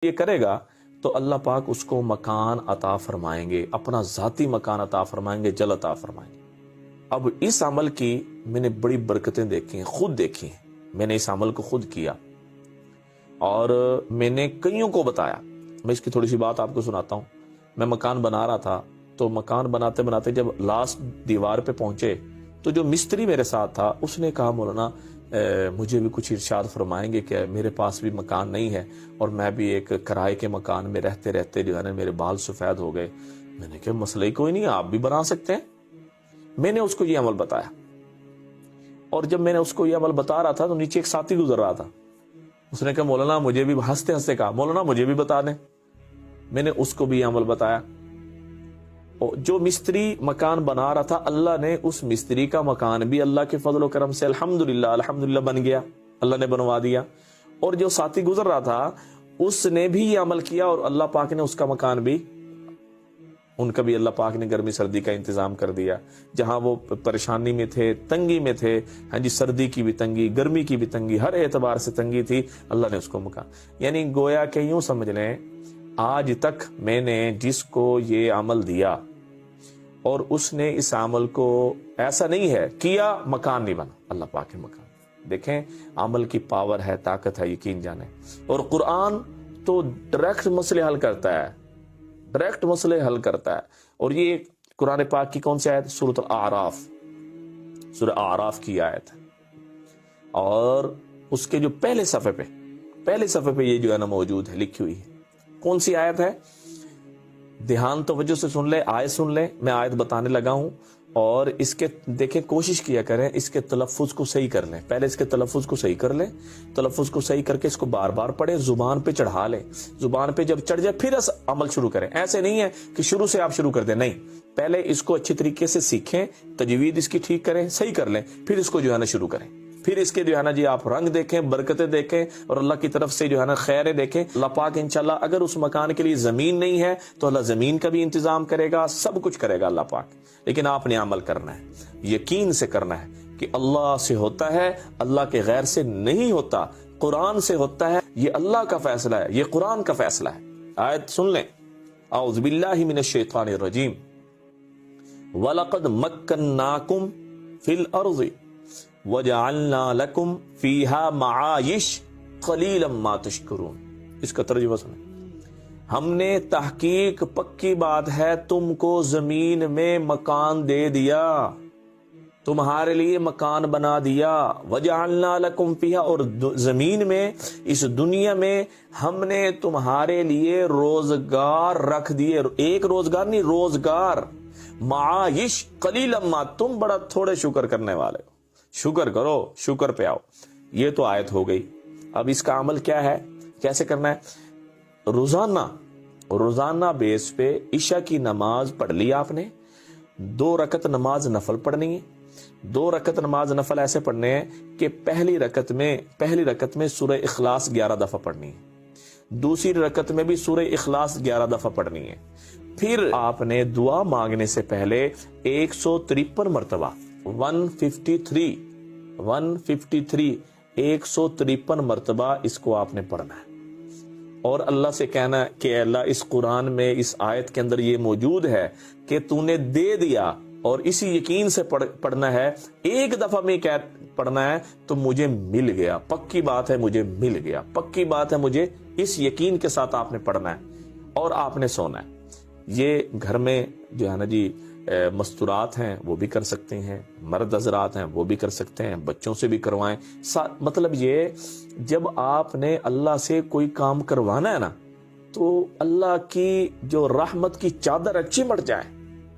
یہ کرے گا تو اللہ پاک اس کو مکان عطا فرمائیں گے، اپنا ذاتی مکان عطا فرمائیں گے، جل عطا فرمائیں گے۔ اب اس عمل کی میں نے بڑی برکتیں دیکھی ہیں، خود دیکھی ہیں، میں نے اس عمل کو خود کیا اور میں نے کئیوں کو بتایا۔ میں اس کی تھوڑی سی بات آپ کو سناتا ہوں۔ میں مکان بنا رہا تھا تو مکان بناتے بناتے جب لاسٹ دیوار پہ پہنچے تو جو مستری میرے ساتھ تھا اس نے کہا مولانا مجھے بھی کچھ ارشاد فرمائیں گے کہ میرے پاس بھی مکان نہیں ہے اور میں بھی ایک کرائے کے مکان میں رہتے رہتے جو ہے نا میرے بال سفید ہو گئے۔ میں نے کہا مسئلہ ہی کوئی نہیں، آپ بھی بنا سکتے ہیں۔ میں نے اس کو یہ عمل بتایا اور جب میں نے اس کو یہ عمل بتا رہا تھا تو نیچے ایک ساتھی گزر رہا تھا، اس نے کہا مولانا مجھے بھی، ہنستے ہنستے کہا مولانا مجھے بھی بتا دیں۔ میں نے اس کو بھی یہ عمل بتایا۔ جو مستری مکان بنا رہا تھا اللہ نے اس مستری کا مکان بھی اللہ کے فضل و کرم سے الحمدللہ بن گیا، اللہ نے بنوا دیا۔ اور جو ساتھی گزر رہا تھا اس نے بھی یہ عمل کیا اور اللہ پاک نے اس کا مکان بھی، ان کا بھی اللہ پاک نے گرمی سردی کا انتظام کر دیا۔ جہاں وہ پریشانی میں تھے، تنگی میں تھے، ہاں جی، سردی کی بھی تنگی، گرمی کی بھی تنگی، ہر اعتبار سے تنگی تھی، اللہ نے اس کو مکان، یعنی گویا کہ یوں سمجھ لیں آج تک میں نے جس کو یہ عمل دیا اور اس نے اس عمل کو، ایسا نہیں ہے کیا مکان نہیں بنا، اللہ پاک کے مکان۔ دیکھیں عمل کی پاور ہے، طاقت ہے، یقین جانیں۔ اور قرآن تو ڈائریکٹ مسئلے حل کرتا ہے، ڈائریکٹ مسئلے حل کرتا ہے۔ اور یہ قرآن پاک کی کون سی آیت؟ سورۃ الاعراف، سورہ اعراف کی آیت ہے۔ اور اس کے جو پہلے صفحے پہ یہ جو ہے نا موجود ہے، لکھی ہوئی ہے۔ کون سی آیت ہے؟ دھیان توجہ سے سن لیں، آیت سن لیں، میں آیت بتانے لگا ہوں اور اس کے دیکھیں کوشش کیا کریں اس کے تلفظ کو صحیح کر لیں۔ پہلے اس کے تلفظ کو صحیح کر لیں، تلفظ کو صحیح کر کے اس کو بار بار پڑھیں، زبان پہ چڑھا لیں۔ زبان پہ جب چڑھ جائے پھر عمل شروع کریں۔ ایسے نہیں ہے کہ شروع سے آپ شروع کر دیں، نہیں، پہلے اس کو اچھی طریقے سے سیکھیں، تجوید اس کی ٹھیک کریں، صحیح کر لیں، پھر اس کو جو ہے نا شروع کریں۔ پھر اس کے جو ہے نا جی آپ رنگ دیکھیں، برکتیں دیکھیں اور اللہ کی طرف سے جو ہے نا خیریں دیکھیں۔ اللہ پاک انشاءاللہ اگر اس مکان کے لیے زمین نہیں ہے تو اللہ زمین کا بھی انتظام کرے گا، سب کچھ کرے گا اللہ پاک۔ لیکن آپ نے عمل کرنا ہے، یقین سے کرنا ہے کہ اللہ سے ہوتا ہے، اللہ کے غیر سے نہیں ہوتا، قرآن سے ہوتا ہے، یہ اللہ کا فیصلہ ہے، یہ قرآن کا فیصلہ ہے۔ آیت سن لیں، اعوذ باللہ من الشیطان الرجیم، وَلَقَدْ مَكَّنَّاكُمْ فِي الْأَرْضِ وَجَعَلْنَا لَكُمْ فِيهَا مَعَائِشَ قَلِيلًا مَا تَشْكُرُونَ۔ اس کا ترجمہ سنیں۔ ہم نے تحقیق پکی بات ہے تم کو زمین میں مکان دے دیا، تمہارے لیے مکان بنا دیا۔ وَجَعَلْنَا لَكُمْ فِيهَا، اور زمین میں، اس دنیا میں ہم نے تمہارے لیے روزگار رکھ دیے، ایک روزگار نہیں، روزگار، معائش قلیلا ما، تم بڑا تھوڑے شکر کرنے والے ہو، شکر کرو، شکر پہ آؤ۔ یہ تو آیت ہو گئی۔ اب اس کا عمل کیا ہے، کیسے کرنا ہے؟ روزانہ بیس پہ عشاء کی نماز پڑھ لی آپ نے، 2 رکعت نماز نفل پڑھنی ہے۔ 2 رکعت نماز نفل ایسے پڑھنے ہیں کہ پہلی رکعت میں سورہ اخلاص 11 دفعہ پڑھنی ہے، دوسری رکعت میں بھی سورہ اخلاص 11 دفعہ پڑھنی ہے۔ پھر آپ نے دعا مانگنے سے پہلے 153 مرتبہ 153 مرتبہ اس کو آپ نے پڑھنا ہے اور اللہ سے کہنا ہے کہ اللہ اس قرآن میں، اس آیت کے اندر یہ موجود ہے کہ تو نے دے دیا، اور اسی یقین سے پڑھنا ہے۔ ایک دفعہ میں پڑھنا ہے تو مجھے مل گیا، پکی بات ہے مجھے مل گیا، پکی بات ہے مجھے، اس یقین کے ساتھ آپ نے پڑھنا ہے اور آپ نے سونا ہے۔ یہ گھر میں جو ہے نا جی مستورات ہیں وہ بھی کر سکتے ہیں، مرد حضرات ہیں وہ بھی کر سکتے ہیں، بچوں سے بھی کروائیں۔ مطلب یہ جب آپ نے اللہ سے کوئی کام کروانا ہے نا تو اللہ کی جو رحمت کی چادر اچھی مٹ جائے،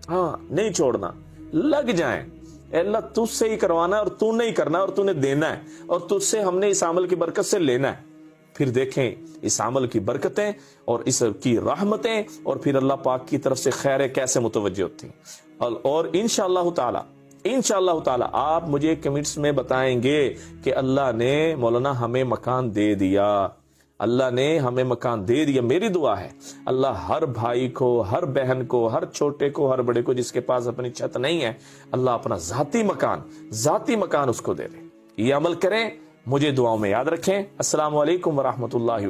ہاں نہیں چھوڑنا، لگ جائیں، اللہ تجھ سے ہی کروانا ہے اور تو نہیں کرنا ہے اور تو نے دینا ہے اور تجھ سے ہم نے اس عمل کی برکت سے لینا ہے۔ پھر دیکھیں اس عمل کی برکتیں اور اس کی رحمتیں اور پھر اللہ پاک کی طرف سے خیریں کیسے متوجہ ہوتی ہیں۔ اور انشاءاللہ تعالی آپ مجھے کمنٹس میں بتائیں گے کہ اللہ نے مولانا ہمیں مکان دے دیا، اللہ نے ہمیں مکان دے دیا۔ میری دعا ہے اللہ ہر بھائی کو، ہر بہن کو، ہر چھوٹے کو، ہر بڑے کو جس کے پاس اپنی چھت نہیں ہے، اللہ اپنا ذاتی مکان اس کو دے دے۔ یہ عمل کریں، مجھے دعاؤں میں یاد رکھیں۔ السلام علیکم ورحمۃ اللہ وبرکاتہ۔